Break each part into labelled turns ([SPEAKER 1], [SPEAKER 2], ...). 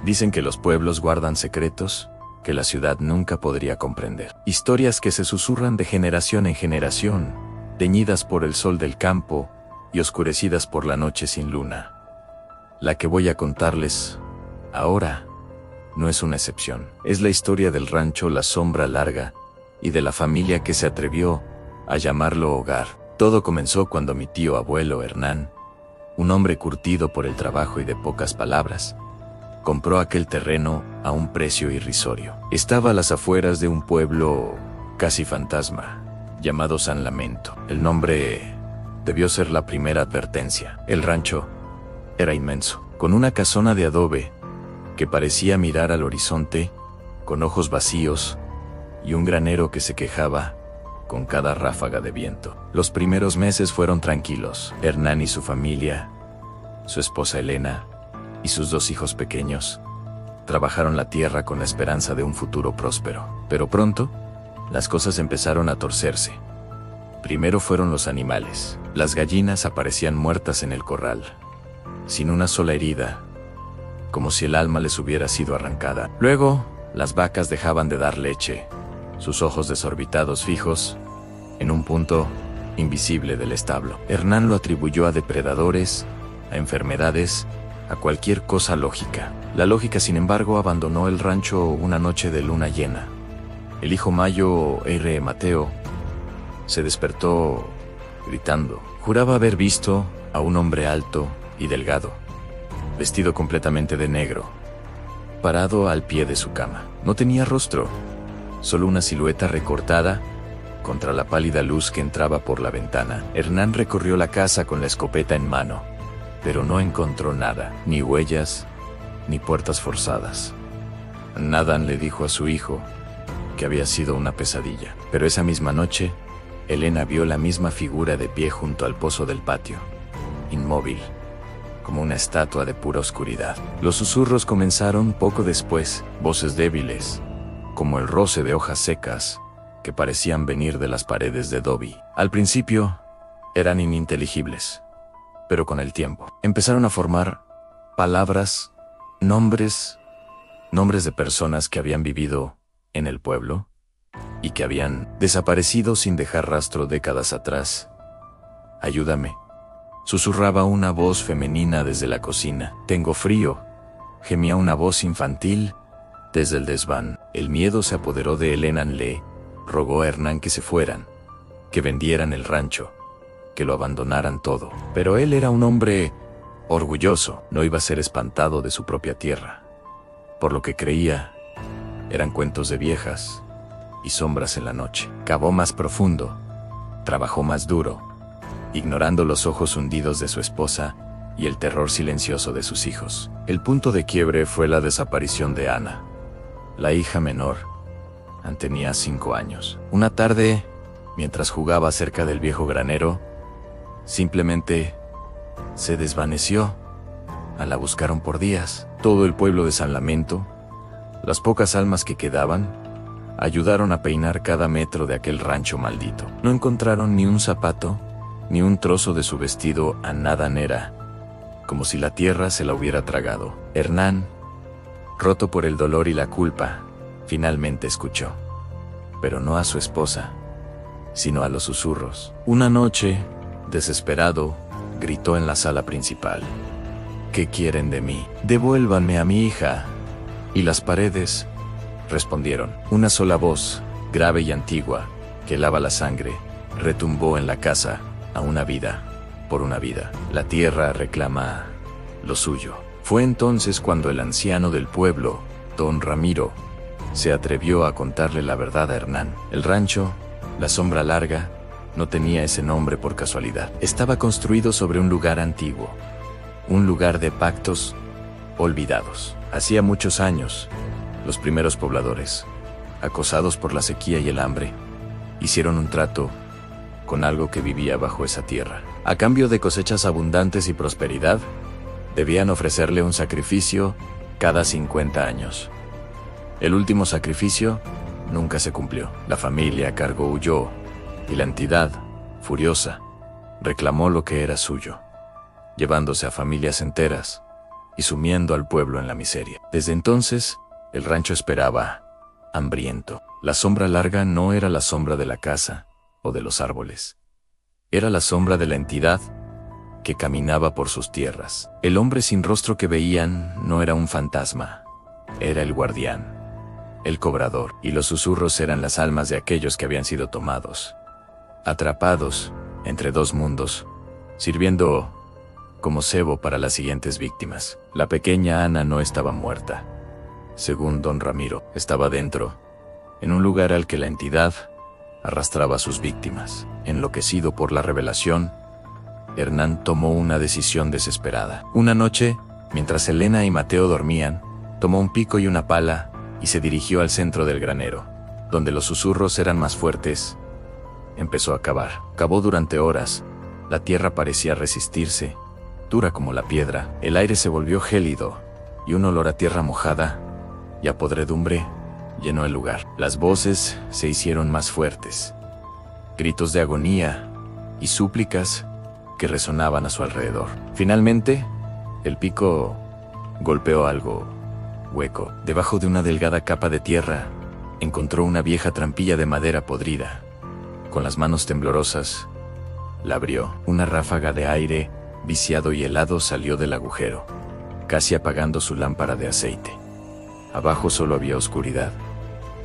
[SPEAKER 1] Dicen que los pueblos guardan secretos que la ciudad nunca podría comprender. Historias que se susurran de generación en generación, teñidas por el sol del campo y oscurecidas por la noche sin luna. La que voy a contarles ahora no es una excepción. Es la historia del rancho La Sombra Larga y de la familia que se atrevió a llamarlo hogar. Todo comenzó cuando mi tío abuelo Hernán, un hombre curtido por el trabajo y de pocas palabras, compró aquel terreno a un precio irrisorio. Estaba a las afueras de un pueblo casi fantasma, llamado San Lamento. El nombre debió ser la primera advertencia. El rancho era inmenso, con una casona de adobe que parecía mirar al horizonte, con ojos vacíos, y un granero que se quejaba con cada ráfaga de viento. Los primeros meses fueron tranquilos. Hernán y su familia, su esposa Elena y sus 2 hijos pequeños, trabajaron la tierra con la esperanza de un futuro próspero. Pero pronto, las cosas empezaron a torcerse. Primero fueron los animales. Las gallinas aparecían muertas en el corral, sin una sola herida, como si el alma les hubiera sido arrancada. Luego, las vacas dejaban de dar leche, sus ojos desorbitados fijos en un punto invisible del establo. Hernán lo atribuyó a depredadores, a enfermedades, a cualquier cosa lógica. La lógica, sin embargo, abandonó el rancho una noche de luna llena. El hijo mayo, R. Mateo, se despertó gritando. Juraba haber visto a un hombre alto y delgado, vestido completamente de negro, parado al pie de su cama. No tenía rostro, solo una silueta recortada contra la pálida luz que entraba por la ventana. Hernán recorrió la casa con la escopeta en mano, pero no encontró nada, ni huellas, ni puertas forzadas. Nathan le dijo a su hijo que había sido una pesadilla. Pero esa misma noche, Elena vio la misma figura de pie junto al pozo del patio, inmóvil, como una estatua de pura oscuridad. Los susurros comenzaron poco después, voces débiles, como el roce de hojas secas, que parecían venir de las paredes de Dobby. Al principio, eran ininteligibles, pero con el tiempo empezaron a formar palabras, nombres de personas que habían vivido en el pueblo y que habían desaparecido sin dejar rastro décadas atrás. «Ayúdame», susurraba una voz femenina desde la cocina. «Tengo frío», gemía una voz infantil desde el desván. El miedo se apoderó de Elena. Le rogó a Hernán que se fueran, que vendieran el rancho, que lo abandonaran todo. Pero él era un hombre orgulloso, no iba a ser espantado de su propia tierra. Por lo que creía, eran cuentos de viejas y sombras en la noche. Cavó más profundo, trabajó más duro, ignorando los ojos hundidos de su esposa y el terror silencioso de sus hijos. El punto de quiebre fue la desaparición de Ana, la hija menor. Tenía 5 años. Una tarde, mientras jugaba cerca del viejo granero, simplemente se desvaneció. La buscaron por días. Todo el pueblo de San Lamento, las pocas almas que quedaban, ayudaron a peinar cada metro de aquel rancho maldito. No encontraron ni un zapato, ni un trozo de su vestido. A Nathan era como si la tierra se la hubiera tragado. Hernán, roto por el dolor y la culpa, finalmente escuchó, pero no a su esposa, sino a los susurros. Una noche, desesperado, gritó en la sala principal: «¿Qué quieren de mí? Devuélvanme a mi hija». Y las paredes respondieron. Una sola voz, grave y antigua, que helaba la sangre, retumbó en la casa: «A una vida, por una vida. La tierra reclama lo suyo». Fue entonces cuando el anciano del pueblo, don Ramiro, se atrevió a contarle la verdad a Hernán. El rancho, La Sombra Larga, no tenía ese nombre por casualidad. Estaba construido sobre un lugar antiguo, un lugar de pactos olvidados. Hacía muchos años, los primeros pobladores, acosados por la sequía y el hambre, hicieron un trato con algo que vivía bajo esa tierra. A cambio de cosechas abundantes y prosperidad, debían ofrecerle un sacrificio cada 50 años. El último sacrificio nunca se cumplió. La familia a cargo huyó, y la entidad, furiosa, reclamó lo que era suyo, llevándose a familias enteras, y sumiendo al pueblo en la miseria. Desde entonces, el rancho esperaba, hambriento. La sombra larga no era la sombra de la casa o de los árboles. Era la sombra de la entidad que caminaba por sus tierras. El hombre sin rostro que veían no era un fantasma, era el guardián, el cobrador, y los susurros eran las almas de aquellos que habían sido tomados, atrapados entre dos mundos, sirviendo como cebo para las siguientes víctimas. La pequeña Ana no estaba muerta. Según don Ramiro, estaba dentro, en un lugar al que la entidad arrastraba a sus víctimas. Enloquecido por la revelación, Hernán tomó una decisión desesperada. Una noche, mientras Elena y Mateo dormían, tomó un pico y una pala y se dirigió al centro del granero, donde los susurros eran más fuertes. Empezó a cavar. Cavó durante horas. La tierra parecía resistirse, dura como la piedra. El aire se volvió gélido y un olor a tierra mojada y a podredumbre llenó el lugar. Las voces se hicieron más fuertes. Gritos de agonía y súplicas que resonaban a su alrededor. Finalmente, el pico golpeó algo hueco. Debajo de una delgada capa de tierra, encontró una vieja trampilla de madera podrida. Con las manos temblorosas, la abrió. Una ráfaga de aire, viciado y helado, salió del agujero, casi apagando su lámpara de aceite. Abajo solo había oscuridad.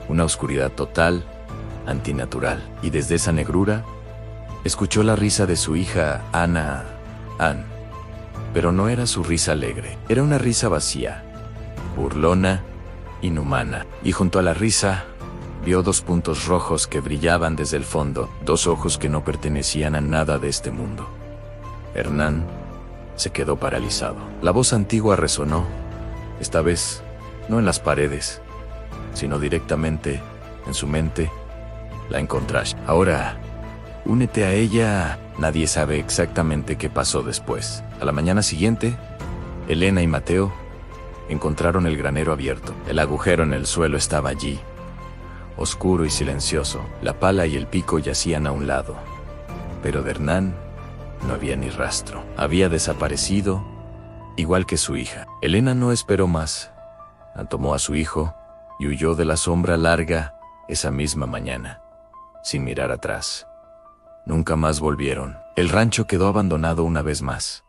[SPEAKER 1] Una oscuridad total, antinatural. Y desde esa negrura, escuchó la risa de su hija, Ann. Pero no era su risa alegre. Era una risa vacía, burlona, inhumana. Y junto a la risa, vio dos puntos rojos que brillaban desde el fondo, dos ojos que no pertenecían a nada de este mundo. Hernán se quedó paralizado. La voz antigua resonó, esta vez no en las paredes, sino directamente en su mente. La encontrás. Ahora, únete a ella. Nadie sabe exactamente qué pasó después. A la mañana siguiente, Elena y Mateo encontraron el granero abierto. El agujero en el suelo estaba allí, oscuro y silencioso. La pala y el pico yacían a un lado, pero de Hernán no había ni rastro. Había desaparecido, igual que su hija. Elena no esperó más. Tomó a su hijo y huyó de la sombra larga esa misma mañana, sin mirar atrás. Nunca más volvieron. El rancho quedó abandonado una vez más.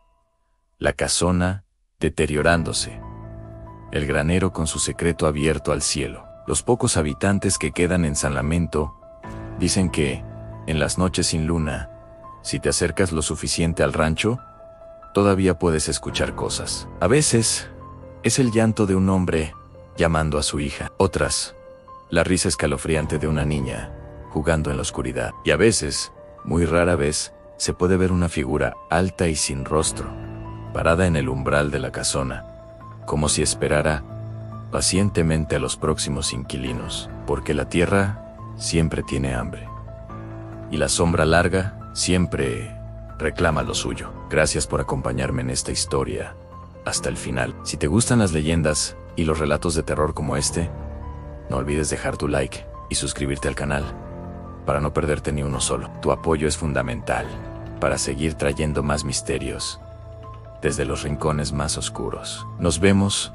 [SPEAKER 1] La casona deteriorándose. El granero con su secreto abierto al cielo. Los pocos habitantes que quedan en San Lamento dicen que, en las noches sin luna, si te acercas lo suficiente al rancho, todavía puedes escuchar cosas. A veces, es el llanto de un hombre llamando a su hija. Otras, la risa escalofriante de una niña jugando en la oscuridad. Y a veces, muy rara vez, se puede ver una figura alta y sin rostro, parada en el umbral de la casona, como si esperara pacientemente a los próximos inquilinos, porque la tierra siempre tiene hambre, y la sombra larga siempre reclama lo suyo. Gracias por acompañarme en esta historia hasta el final. Si te gustan las leyendas y los relatos de terror como este, no olvides dejar tu like y suscribirte al canal para no perderte ni uno solo. Tu apoyo es fundamental para seguir trayendo más misterios desde los rincones más oscuros. Nos vemos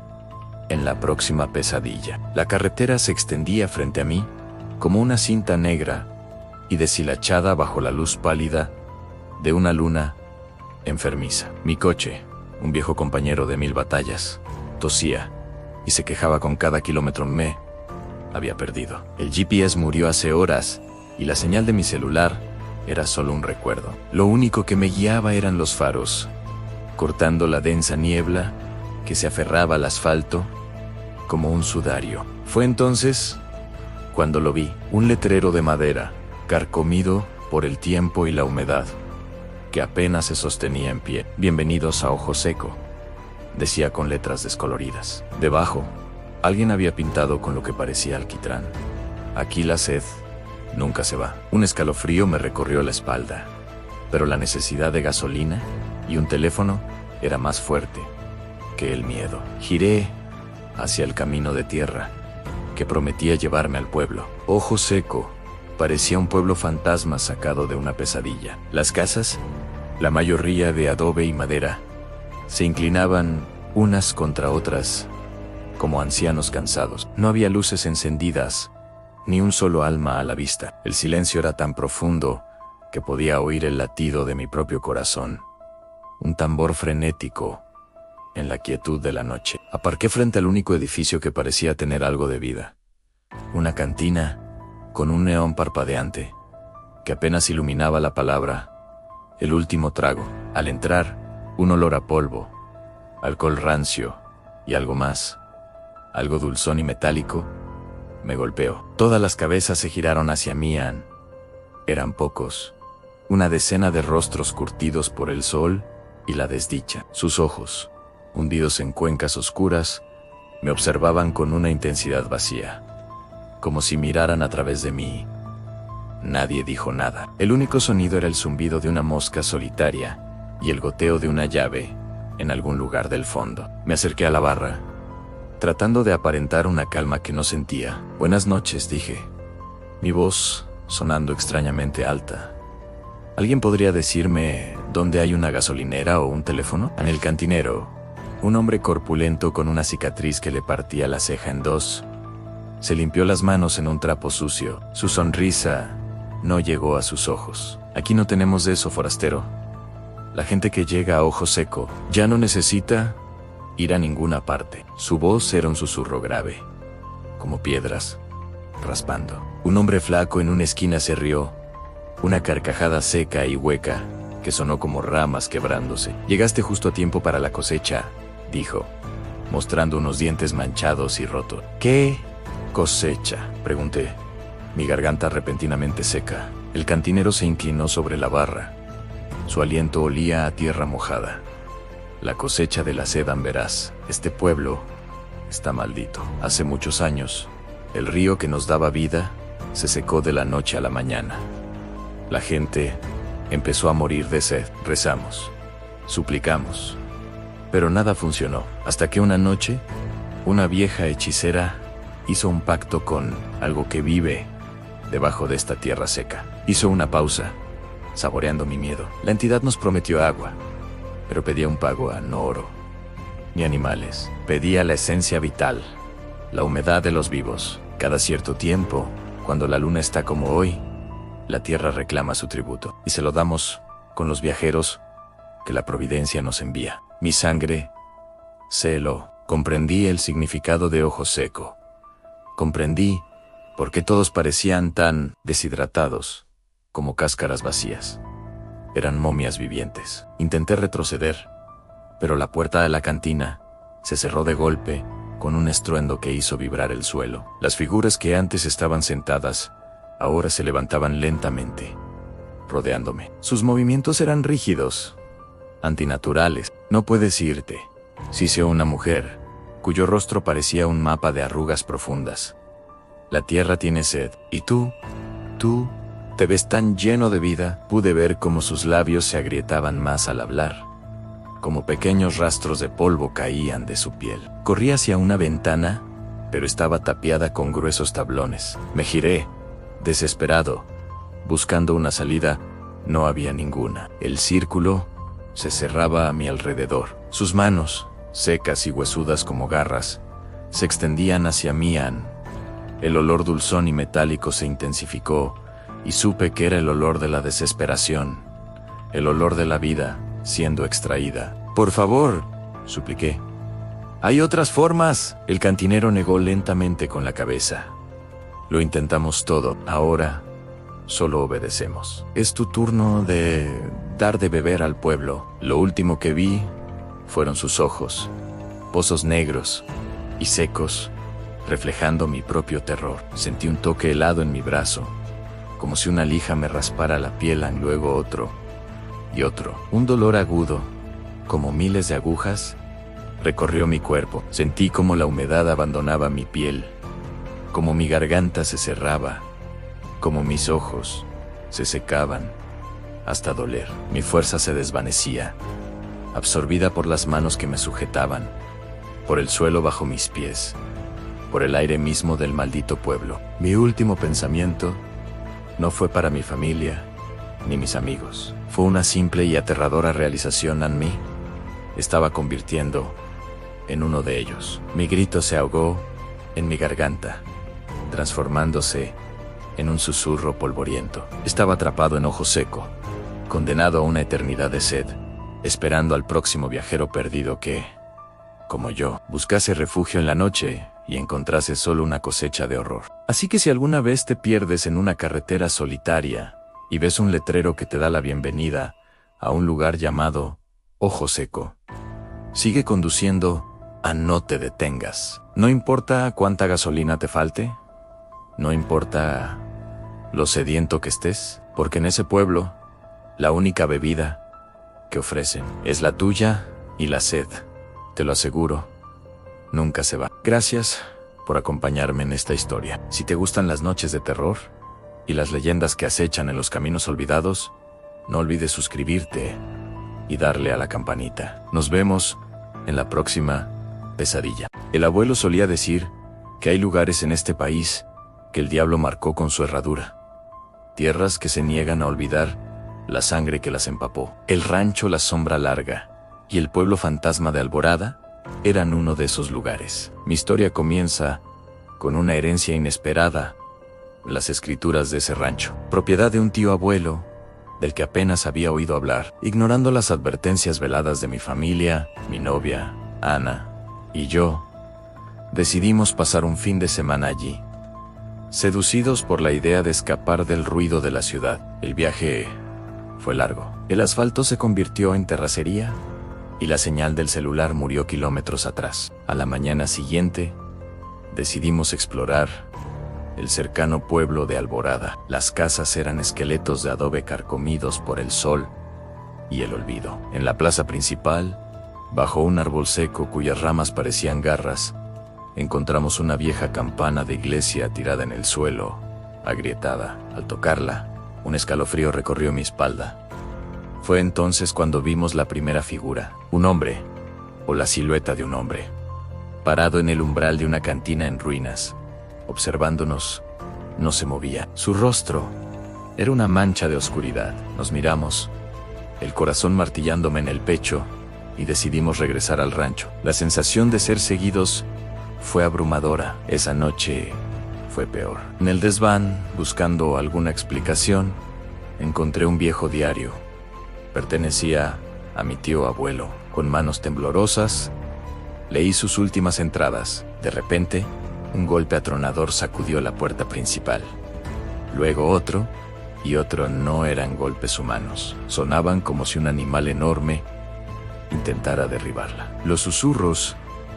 [SPEAKER 1] en la próxima pesadilla. La carretera se extendía frente a mí como una cinta negra y deshilachada bajo la luz pálida de una luna enfermiza. Mi coche, un viejo compañero de 1000 batallas, tosía y se quejaba con cada kilómetro. Me había perdido. El GPS murió hace horas y la señal de mi celular era solo un recuerdo. Lo único que me guiaba eran los faros, cortando la densa niebla que se aferraba al asfalto como un sudario. Fue entonces cuando lo vi, un letrero de madera, carcomido por el tiempo y la humedad, que apenas se sostenía en pie. Bienvenidos a Ojo Seco, decía con letras descoloridas. Debajo, alguien había pintado con lo que parecía alquitrán: aquí la sed nunca se va. Un escalofrío me recorrió la espalda, pero la necesidad de gasolina y un teléfono era más fuerte que el miedo. Giré hacia el camino de tierra que prometía llevarme al pueblo. Ojo Seco parecía un pueblo fantasma sacado de una pesadilla. Las casas, la mayoría de adobe y madera, se inclinaban unas contra otras, como ancianos cansados. No había luces encendidas, ni un solo alma a la vista. El silencio era tan profundo que podía oír el latido de mi propio corazón, un tambor frenético en la quietud de la noche. Aparqué frente al único edificio que parecía tener algo de vida. Una cantina con un neón parpadeante que apenas iluminaba la palabra el último trago. Al entrar, un olor a polvo, alcohol rancio y algo más, algo dulzón y metálico, me golpeó. Todas las cabezas se giraron hacia mí. Eran pocos, una decena de rostros curtidos por el sol y la desdicha. Sus ojos, hundidos en cuencas oscuras, me observaban con una intensidad vacía, como si miraran a través de mí. Nadie dijo nada. El único sonido era el zumbido de una mosca solitaria y el goteo de una llave en algún lugar del fondo. Me acerqué a la barra, tratando de aparentar una calma que no sentía. «Buenas noches», dije, mi voz sonando extrañamente alta. ¿Alguien podría decirme dónde hay una gasolinera o un teléfono? En el cantinero, un hombre corpulento con una cicatriz que le partía la ceja en dos, se limpió las manos en un trapo sucio. Su sonrisa no llegó a sus ojos. «Aquí no tenemos de eso, forastero. La gente que llega a ojo seco ya no necesita ir a ninguna parte». Su voz era un susurro grave, como piedras raspando. Un hombre flaco en una esquina se rió, una carcajada seca y hueca que sonó como ramas quebrándose. «Llegaste justo a tiempo para la cosecha», dijo, mostrando unos dientes manchados y rotos. «¿Qué cosecha?», pregunté, mi garganta repentinamente seca. El cantinero se inclinó sobre la barra. Su aliento olía a tierra mojada. «La cosecha de la sed amberaz. Este pueblo está maldito. Hace muchos años, el río que nos daba vida se secó de la noche a la mañana. La gente empezó a morir de sed. Rezamos, suplicamos, pero nada funcionó. Hasta que una noche, una vieja hechicera hizo un pacto con algo que vive debajo de esta tierra seca. Hizo una pausa, saboreando mi miedo. La entidad nos prometió agua, pero pedía un pago, no oro ni animales. Pedía la esencia vital, la humedad de los vivos. Cada cierto tiempo, cuando la luna está como hoy, la tierra reclama su tributo, y se lo damos con los viajeros que la providencia nos envía. Mi sangre se heló. Comprendí el significado de ojo seco. Comprendí por qué todos parecían tan deshidratados como cáscaras vacías. Eran momias vivientes. Intenté retroceder, pero la puerta de la cantina se cerró de golpe con un estruendo que hizo vibrar el suelo. Las figuras que antes estaban sentadas ahora se levantaban lentamente, rodeándome. Sus movimientos eran rígidos, antinaturales. «No puedes irte», siseó una mujer, cuyo rostro parecía un mapa de arrugas profundas. «La tierra tiene sed, y tú te ves tan lleno de vida». Pude ver cómo sus labios se agrietaban más al hablar, como pequeños rastros de polvo caían de su piel. Corrí hacia una ventana, pero estaba tapiada con gruesos tablones. Me giré, desesperado, buscando una salida. No había ninguna. El círculo se cerraba a mi alrededor. Sus manos, secas y huesudas como garras, se extendían hacia mí. El olor dulzón y metálico se intensificó, y supe que era el olor de la desesperación, el olor de la vida siendo extraída. «Por favor», supliqué. «Hay otras formas». El cantinero negó lentamente con la cabeza. «Lo intentamos todo. Ahora solo obedecemos. Es tu turno de dar de beber al pueblo». Lo último que vi fueron sus ojos, pozos negros y secos, reflejando mi propio terror. Sentí un toque helado en mi brazo, como si una lija me raspara la piel. Luego otro y otro. Un dolor agudo, como miles de agujas, recorrió mi cuerpo. Sentí como la humedad abandonaba mi piel, como mi garganta se cerraba, como mis ojos se secaban hasta doler. Mi fuerza se desvanecía, absorbida por las manos que me sujetaban, por el suelo bajo mis pies, por el aire mismo del maldito pueblo. Mi último pensamiento no fue para mi familia ni mis amigos. Fue una simple y aterradora realización. En mí estaba convirtiendo en uno de ellos. Mi grito se ahogó en mi garganta, transformándose en un susurro polvoriento. Estaba atrapado en Ojo Seco, condenado a una eternidad de sed, esperando al próximo viajero perdido que, como yo, buscase refugio en la noche y encontrase solo una cosecha de horror. Así que si alguna vez te pierdes en una carretera solitaria y ves un letrero que te da la bienvenida a un lugar llamado Ojo Seco, sigue conduciendo a no te detengas. No importa cuánta gasolina te falte, no importa lo sediento que estés, porque en ese pueblo, la única bebida que ofrecen es la tuya y la sed. Te lo aseguro, nunca se va. Gracias por acompañarme en esta historia. Si te gustan las noches de terror y las leyendas que acechan en los caminos olvidados, no olvides suscribirte y darle a la campanita. Nos vemos en la próxima pesadilla. El abuelo solía decir que hay lugares en este país que el diablo marcó con su herradura. Tierras que se niegan a olvidar la sangre que las empapó. El rancho La Sombra Larga y el pueblo fantasma de Alborada eran uno de esos lugares. Mi historia comienza con una herencia inesperada, las escrituras de ese rancho, propiedad de un tío abuelo del que apenas había oído hablar. Ignorando las advertencias veladas de mi familia, mi novia, Ana, y yo, decidimos pasar un fin de semana allí, seducidos por la idea de escapar del ruido de la ciudad. El viaje fue largo. El asfalto se convirtió en terracería y la señal del celular murió kilómetros atrás. A la mañana siguiente, decidimos explorar el cercano pueblo de Alborada. Las casas eran esqueletos de adobe carcomidos por el sol y el olvido. En la plaza principal, bajo un árbol seco cuyas ramas parecían garras, encontramos una vieja campana de iglesia tirada en el suelo, agrietada. Al tocarla, un escalofrío recorrió mi espalda. Fue entonces cuando vimos la primera figura, un hombre, o la silueta de un hombre, parado en el umbral de una cantina en ruinas, observándonos. No se movía. Su rostro era una mancha de oscuridad. Nos miramos, el corazón martillándome en el pecho, y decidimos regresar al rancho. La sensación de ser seguidos fue abrumadora. Esa noche fue peor. En el desván, buscando alguna explicación, encontré un viejo diario. Pertenecía a mi tío abuelo. Con manos temblorosas, leí sus últimas entradas. De repente, un golpe atronador sacudió la puerta principal. Luego otro, y otro. No eran golpes humanos. Sonaban como si un animal enorme intentara derribarla. Los susurros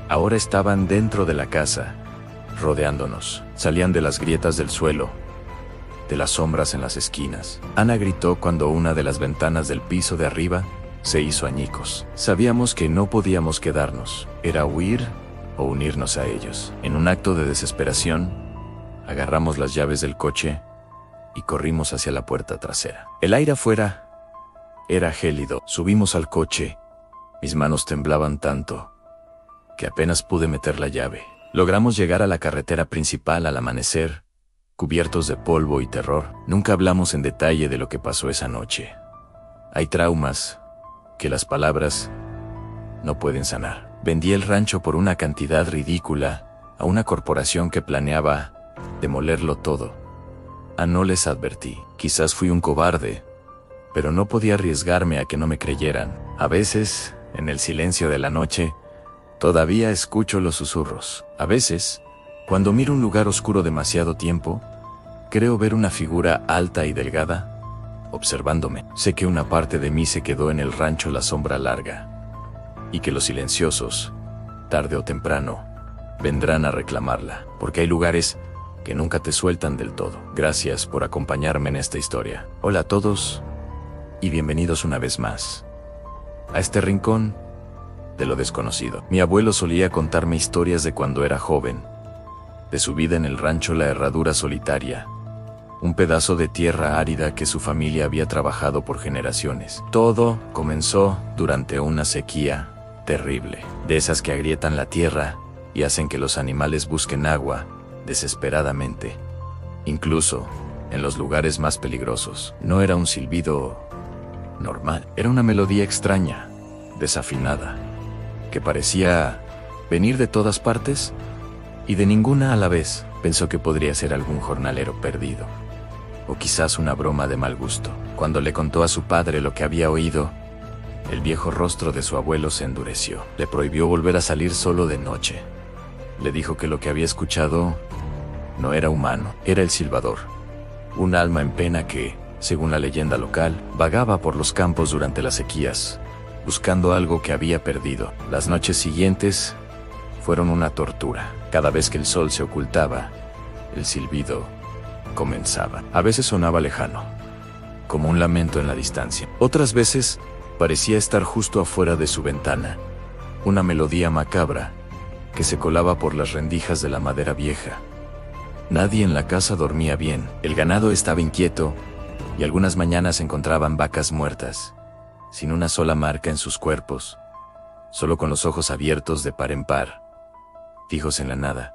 [SPEAKER 1] ahora estaban dentro de la casa, rodeándonos. Salían de las grietas del suelo, de las sombras en las esquinas. Ana gritó cuando una de las ventanas del piso de arriba se hizo añicos. Sabíamos que no podíamos quedarnos. Era huir o unirnos a ellos. En un acto de desesperación, agarramos las llaves del coche y corrimos hacia la puerta trasera. El aire afuera era gélido. Subimos al coche. Mis manos temblaban tanto que apenas pude meter la llave. Logramos llegar a la carretera principal al amanecer, cubiertos de polvo y terror. Nunca hablamos en detalle de lo que pasó esa noche. Hay traumas que las palabras no pueden sanar. Vendí el rancho por una cantidad ridícula a una corporación que planeaba demolerlo todo. No les advertí. Quizás fui un cobarde, pero no podía arriesgarme a que no me creyeran. A veces, en el silencio de la noche, todavía escucho los susurros. A veces, cuando miro un lugar oscuro demasiado tiempo, creo ver una figura alta y delgada observándome. Sé que una parte de mí se quedó en el rancho La Sombra Larga, y que los silenciosos, tarde o temprano, vendrán a reclamarla, porque hay lugares que nunca te sueltan del todo. Gracias por acompañarme en esta historia. Hola a todos, y bienvenidos una vez más a este rincón de lo desconocido. Mi abuelo solía contarme historias de cuando era joven, de su vida en el rancho La Herradura Solitaria, un pedazo de tierra árida que su familia había trabajado por generaciones. Todo comenzó durante una sequía terrible, de esas que agrietan la tierra y hacen que los animales busquen agua desesperadamente, incluso en los lugares más peligrosos. No era un silbido normal, era una melodía extraña, desafinada, que parecía venir de todas partes y de ninguna a la vez. Pensó que podría ser algún jornalero perdido, o quizás una broma de mal gusto. Cuando le contó a su padre lo que había oído, el viejo rostro de su abuelo se endureció. Le prohibió volver a salir solo de noche. Le dijo que lo que había escuchado no era humano, era el silbador, un alma en pena que, según la leyenda local, vagaba por los campos durante las sequías, buscando algo que había perdido. Las noches siguientes fueron una tortura. Cada vez que el sol se ocultaba, el silbido comenzaba. A veces sonaba lejano, como un lamento en la distancia. Otras veces parecía estar justo afuera de su ventana, una melodía macabra que se colaba por las rendijas de la madera vieja. Nadie en la casa dormía bien, el ganado estaba inquieto y algunas mañanas encontraban vacas muertas, sin una sola marca en sus cuerpos, solo con los ojos abiertos de par en par, fijos en la nada,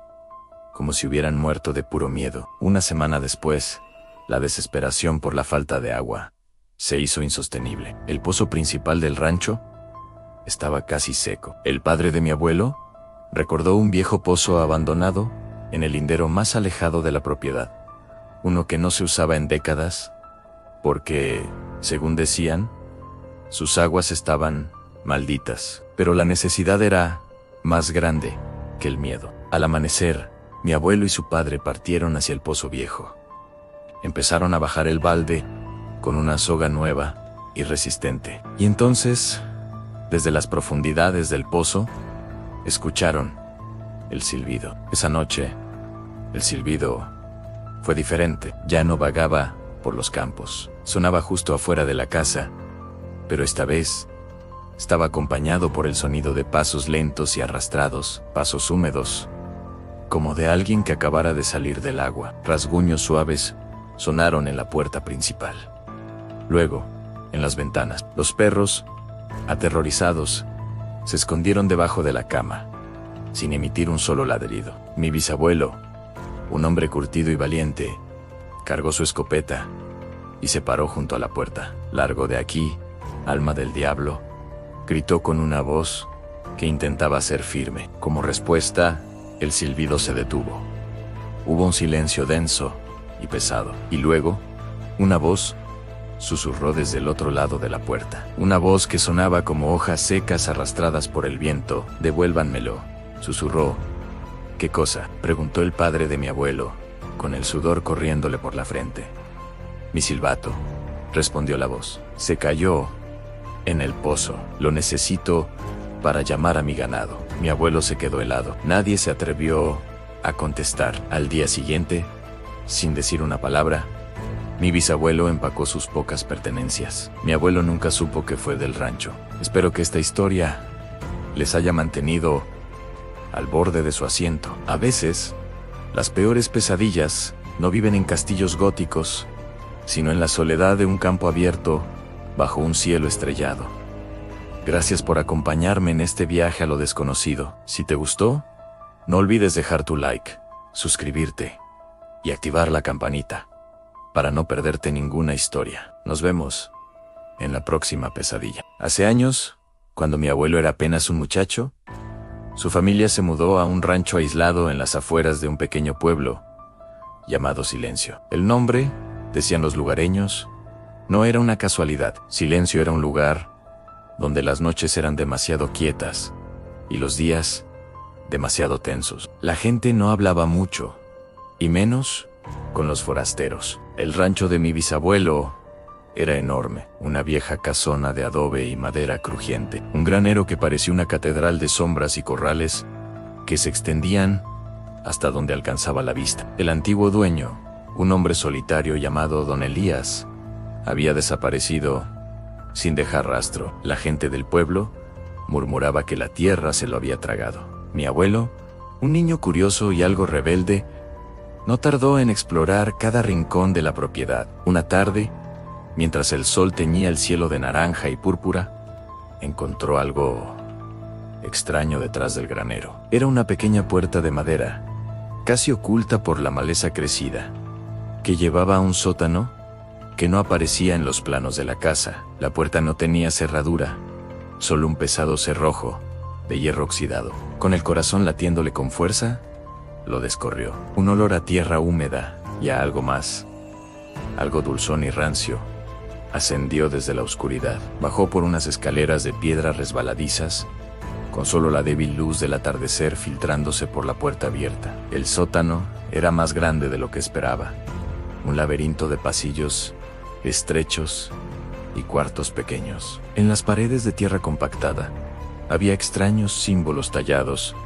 [SPEAKER 1] como si hubieran muerto de puro miedo. Una semana después, la desesperación por la falta de agua se hizo insostenible. El pozo principal del rancho estaba casi seco. El padre de mi abuelo recordó un viejo pozo abandonado en el lindero más alejado de la propiedad, uno que no se usaba en décadas porque, según decían, sus aguas estaban malditas. Pero la necesidad era más grande que el miedo. Al amanecer, mi abuelo y su padre partieron hacia el pozo viejo. Empezaron a bajar el balde con una soga nueva y resistente. Y entonces, desde las profundidades del pozo, escucharon el silbido. Esa noche, el silbido fue diferente. Ya no vagaba por los campos. Sonaba justo afuera de la casa, pero esta vez estaba acompañado por el sonido de pasos lentos y arrastrados, pasos húmedos, como de alguien que acabara de salir del agua. Rasguños suaves sonaron en la puerta principal. Luego, en las ventanas, los perros, aterrorizados, se escondieron debajo de la cama, sin emitir un solo ladrido. Mi bisabuelo, un hombre curtido y valiente, cargó su escopeta y se paró junto a la puerta. «Largo de aquí, alma del diablo», gritó con una voz que intentaba ser firme. Como respuesta, el silbido se detuvo. Hubo un silencio denso y pesado. Y luego, una voz susurró desde el otro lado de la puerta. Una voz que sonaba como hojas secas arrastradas por el viento. «Devuélvanmelo», susurró. «¿Qué cosa?», preguntó el padre de mi abuelo, con el sudor corriéndole por la frente. «Mi silbato», respondió la voz. «Se cayó en el pozo. Lo necesito para llamar a mi ganado». Mi abuelo se quedó helado. Nadie se atrevió a contestar. Al día siguiente, sin decir una palabra, mi bisabuelo empacó sus pocas pertenencias. Mi abuelo nunca supo qué fue del rancho. Espero que esta historia les haya mantenido al borde de su asiento. A veces, las peores pesadillas no viven en castillos góticos, sino en la soledad de un campo abierto bajo un cielo estrellado. Gracias por acompañarme en este viaje a lo desconocido. Si te gustó, no olvides dejar tu like, suscribirte y activar la campanita para no perderte ninguna historia. Nos vemos en la próxima pesadilla. Hace años, cuando mi abuelo era apenas un muchacho, su familia se mudó a un rancho aislado en las afueras de un pequeño pueblo llamado Silencio. El nombre, decían los lugareños, no era una casualidad. Silencio era un lugar donde las noches eran demasiado quietas y los días demasiado tensos. La gente no hablaba mucho, y menos con los forasteros. El rancho de mi bisabuelo era enorme, una vieja casona de adobe y madera crujiente, un granero que parecía una catedral de sombras y corrales que se extendían hasta donde alcanzaba la vista. El antiguo dueño, un hombre solitario llamado Don Elías, había desaparecido sin dejar rastro. La gente del pueblo murmuraba que la tierra se lo había tragado. Mi abuelo, un niño curioso y algo rebelde, no tardó en explorar cada rincón de la propiedad. Una tarde, mientras el sol teñía el cielo de naranja y púrpura, encontró algo extraño detrás del granero. Era una pequeña puerta de madera, casi oculta por la maleza crecida, que llevaba a un sótano que no aparecía en los planos de la casa. La puerta no tenía cerradura, solo un pesado cerrojo de hierro oxidado. Con el corazón latiéndole con fuerza, lo descorrió. Un olor a tierra húmeda y a algo más, algo dulzón y rancio, ascendió desde la oscuridad. Bajó por unas escaleras de piedra resbaladizas, con solo la débil luz del atardecer filtrándose por la puerta abierta. El sótano era más grande de lo que esperaba. Un laberinto de pasillos estrechos y cuartos pequeños. En las paredes de tierra compactada había extraños símbolos tallados,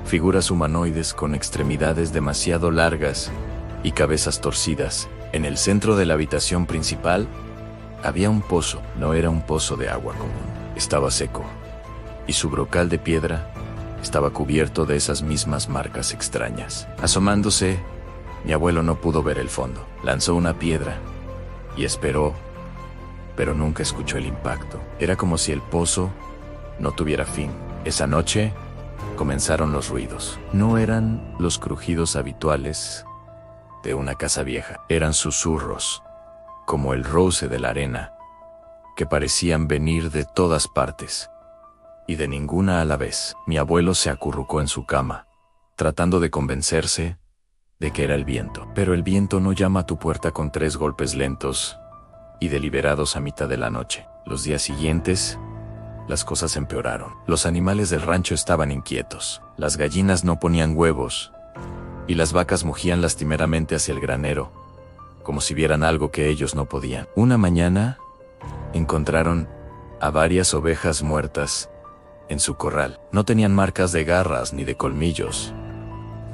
[SPEAKER 1] figuras humanoides con extremidades demasiado largas y cabezas torcidas. En el centro de la habitación principal había un pozo. No era un pozo de agua común, estaba seco, y su brocal de piedra estaba cubierto de esas mismas marcas extrañas. Asomándose, mi abuelo no pudo ver el fondo. Lanzó una piedra y esperó, pero nunca escuchó el impacto. Era como si el pozo no tuviera fin. Esa noche comenzaron los ruidos. No eran los crujidos habituales de una casa vieja. Eran susurros, como el roce de la arena, que parecían venir de todas partes y de ninguna a la vez. Mi abuelo se acurrucó en su cama, tratando de convencerse de que era el viento. Pero el viento no llama a tu puerta con 3 golpes lentos y deliberados a mitad de la noche. Los días siguientes, las cosas empeoraron. Los animales del rancho estaban inquietos. Las gallinas no ponían huevos y las vacas mugían lastimeramente hacia el granero, como si vieran algo que ellos no podían. Una mañana, encontraron a varias ovejas muertas en su corral. No tenían marcas de garras ni de colmillos.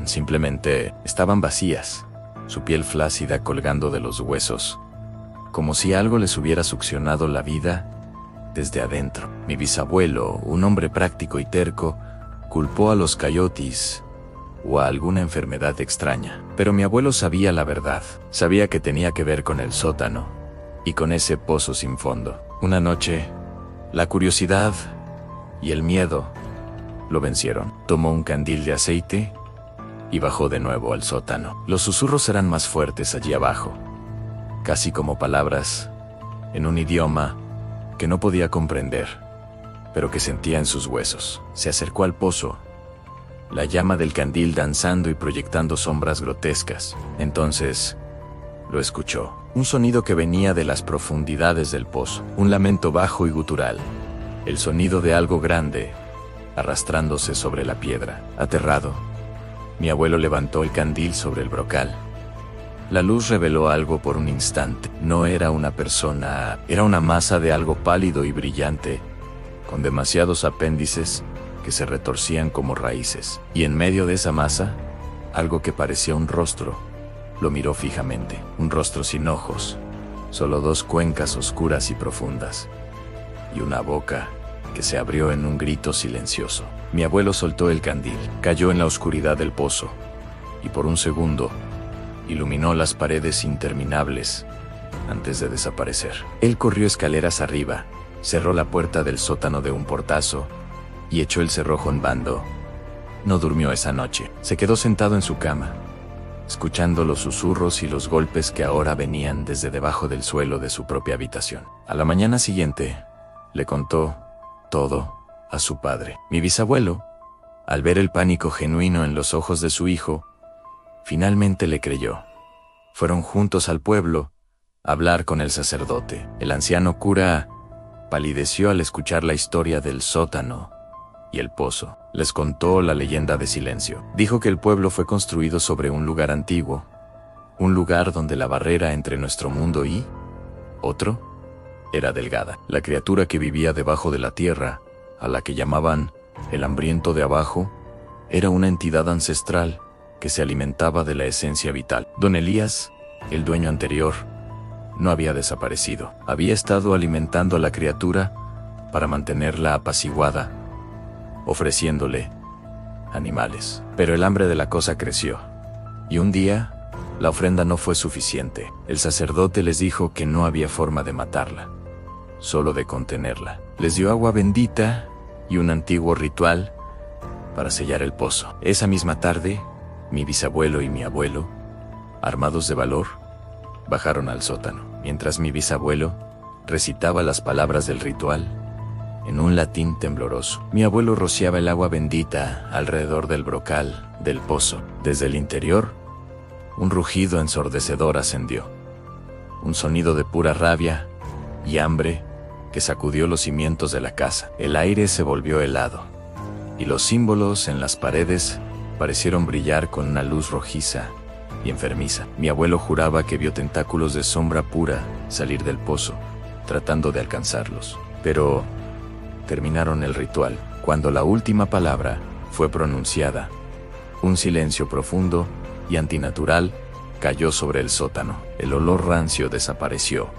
[SPEAKER 1] Simplemente estaban vacías, su piel flácida colgando de los huesos, como si algo les hubiera succionado la vida desde adentro. Mi bisabuelo, un hombre práctico y terco, culpó a los coyotes o a alguna enfermedad extraña. Pero mi abuelo sabía la verdad. Sabía que tenía que ver con el sótano y con ese pozo sin fondo. Una noche, la curiosidad y el miedo lo vencieron. Tomó un candil de aceite y bajó de nuevo al sótano. Los susurros eran más fuertes allí abajo, casi como palabras en un idioma que no podía comprender, pero que sentía en sus huesos. Se acercó al pozo, la llama del candil danzando y proyectando sombras grotescas. Entonces lo escuchó. Un sonido que venía de las profundidades del pozo. Un lamento bajo y gutural. El sonido de algo grande arrastrándose sobre la piedra. Aterrado, mi abuelo levantó el candil sobre el brocal. La luz reveló algo por un instante. No era una persona, era una masa de algo pálido y brillante, con demasiados apéndices que se retorcían como raíces. Y en medio de esa masa, algo que parecía un rostro lo miró fijamente. Un rostro sin ojos, solo 2 cuencas oscuras y profundas, y una boca que se abrió en un grito silencioso. Mi abuelo soltó el candil, cayó en la oscuridad del pozo, y por un segundo iluminó las paredes interminables antes de desaparecer. Él corrió escaleras arriba, cerró la puerta del sótano de un portazo y echó el cerrojo en bando. No durmió esa noche. Se quedó sentado en su cama, escuchando los susurros y los golpes que ahora venían desde debajo del suelo de su propia habitación. A la mañana siguiente, le contó todo a su padre. Mi bisabuelo, al ver el pánico genuino en los ojos de su hijo, finalmente le creyó. Fueron juntos al pueblo a hablar con el sacerdote. El anciano cura palideció al escuchar la historia del sótano y el pozo. Les contó la leyenda de Silencio. Dijo que el pueblo fue construido sobre un lugar antiguo, un lugar donde la barrera entre nuestro mundo y otro era delgada. La criatura que vivía debajo de la tierra, a la que llamaban el hambriento de abajo, era una entidad ancestral que se alimentaba de la esencia vital. Don Elías, el dueño anterior, no había desaparecido. Había estado alimentando a la criatura para mantenerla apaciguada, ofreciéndole animales. Pero el hambre de la cosa creció, y un día la ofrenda no fue suficiente. El sacerdote les dijo que no había forma de matarla, solo de contenerla. Les dio agua bendita y un antiguo ritual para sellar el pozo. Esa misma tarde, mi bisabuelo y mi abuelo, armados de valor, bajaron al sótano. Mientras mi bisabuelo recitaba las palabras del ritual, en un latín tembloroso. Mi abuelo rociaba el agua bendita alrededor del brocal del pozo. Desde el interior, un rugido ensordecedor ascendió. Un sonido de pura rabia y hambre que sacudió los cimientos de la casa. El aire se volvió helado, y los símbolos en las paredes parecieron brillar con una luz rojiza y enfermiza. Mi abuelo juraba que vio tentáculos de sombra pura salir del pozo, tratando de alcanzarlos. Pero terminaron el ritual. Cuando la última palabra fue pronunciada, un silencio profundo y antinatural cayó sobre el sótano. El olor rancio desapareció,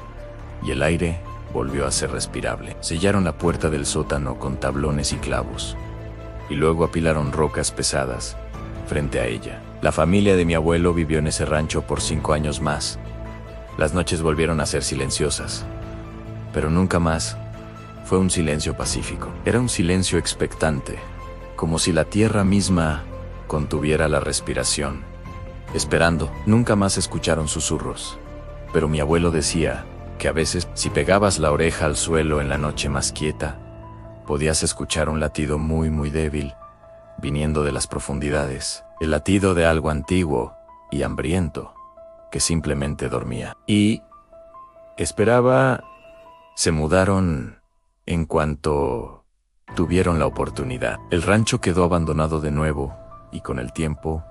[SPEAKER 1] y el aire volvió a ser respirable. Sellaron la puerta del sótano con tablones y clavos, y luego apilaron rocas pesadas frente a ella. La familia de mi abuelo vivió en ese rancho por 5 años más. Las noches volvieron a ser silenciosas, pero nunca más fue un silencio pacífico. Era un silencio expectante, como si la tierra misma contuviera la respiración, esperando. Nunca más escucharon susurros, pero mi abuelo decía que a veces, si pegabas la oreja al suelo en la noche más quieta, podías escuchar un latido muy débil, viniendo de las profundidades, el latido de algo antiguo y hambriento, que simplemente dormía. Y esperaba. Se mudaron en cuanto tuvieron la oportunidad. El rancho quedó abandonado de nuevo, y con el tiempo,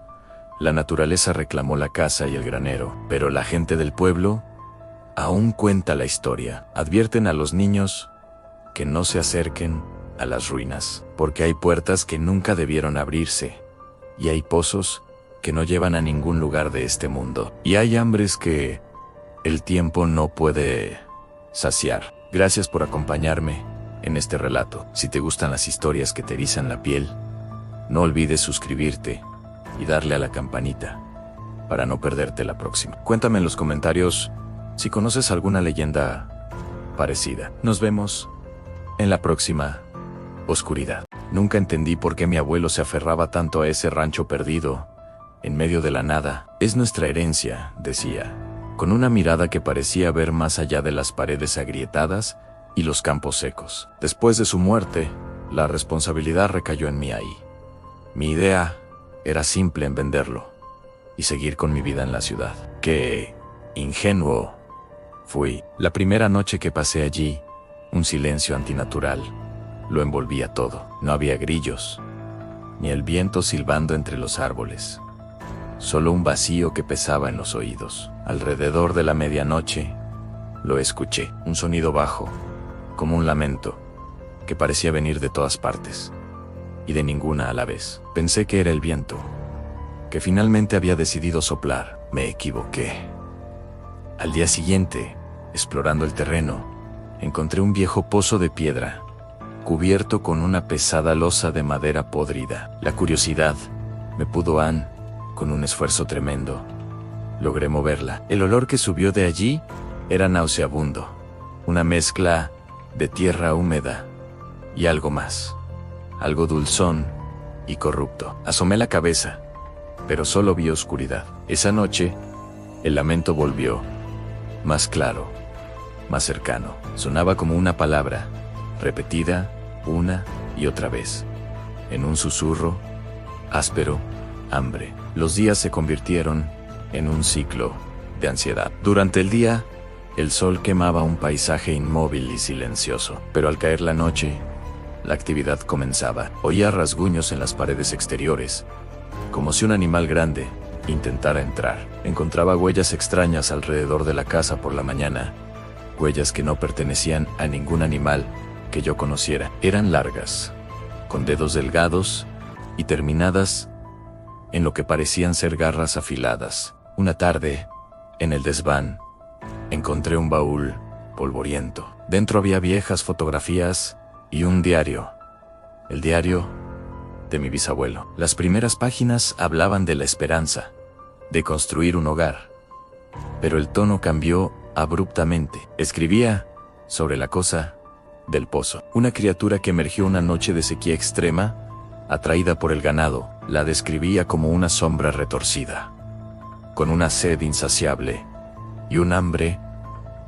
[SPEAKER 1] la naturaleza reclamó la casa y el granero. Pero la gente del pueblo aún cuenta la historia. Advierten a los niños que no se acerquen a las ruinas, porque hay puertas que nunca debieron abrirse, y hay pozos que no llevan a ningún lugar de este mundo, y hay hambres que el tiempo no puede saciar. Gracias por acompañarme en este relato. Si te gustan las historias que te erizan la piel, no olvides suscribirte y darle a la campanita para no perderte la próxima. Cuéntame en los comentarios si conoces alguna leyenda parecida. Nos vemos en la próxima oscuridad. Nunca entendí por qué mi abuelo se aferraba tanto a ese rancho perdido en medio de la nada. Es nuestra herencia, decía, con una mirada que parecía ver más allá de las paredes agrietadas y los campos secos. Después de su muerte, la responsabilidad recayó en mí ahí. Mi idea era simple en venderlo y seguir con mi vida en la ciudad. Qué ingenuo fui. La primera noche que pasé allí, un silencio antinatural lo envolvía todo. No había grillos, ni el viento silbando entre los árboles. Solo un vacío que pesaba en los oídos. Alrededor de la medianoche, lo escuché. Un sonido bajo, como un lamento, que parecía venir de todas partes, y de ninguna a la vez. Pensé que era el viento, que finalmente había decidido soplar. Me equivoqué. Al día siguiente, explorando el terreno, encontré un viejo pozo de piedra, cubierto con una pesada losa de madera podrida. La curiosidad me pudo con un esfuerzo tremendo, logré moverla. El olor que subió de allí era nauseabundo, una mezcla de tierra húmeda y algo más, algo dulzón y corrupto. Asomé la cabeza, pero solo vi oscuridad. Esa noche, el lamento volvió, más claro, más cercano. Sonaba como una palabra, repetida una y otra vez, en un susurro áspero: hambre. Los días se convirtieron en un ciclo de ansiedad. Durante el día, el sol quemaba un paisaje inmóvil y silencioso, pero al caer la noche, la actividad comenzaba. Oía rasguños en las paredes exteriores, como si un animal grande intentara entrar. Encontraba huellas extrañas alrededor de la casa por la mañana, huellas que no pertenecían a ningún animal que yo conociera. Eran largas, con dedos delgados y terminadas en lo que parecían ser garras afiladas. Una tarde, en el desván, encontré un baúl polvoriento. Dentro había viejas fotografías y un diario. El diario de mi bisabuelo. Las primeras páginas hablaban de la esperanza de construir un hogar, pero el tono cambió abruptamente. Escribía sobre la cosa del pozo. Una criatura que emergió una noche de sequía extrema, atraída por el ganado. La describía como una sombra retorcida, con una sed insaciable y un hambre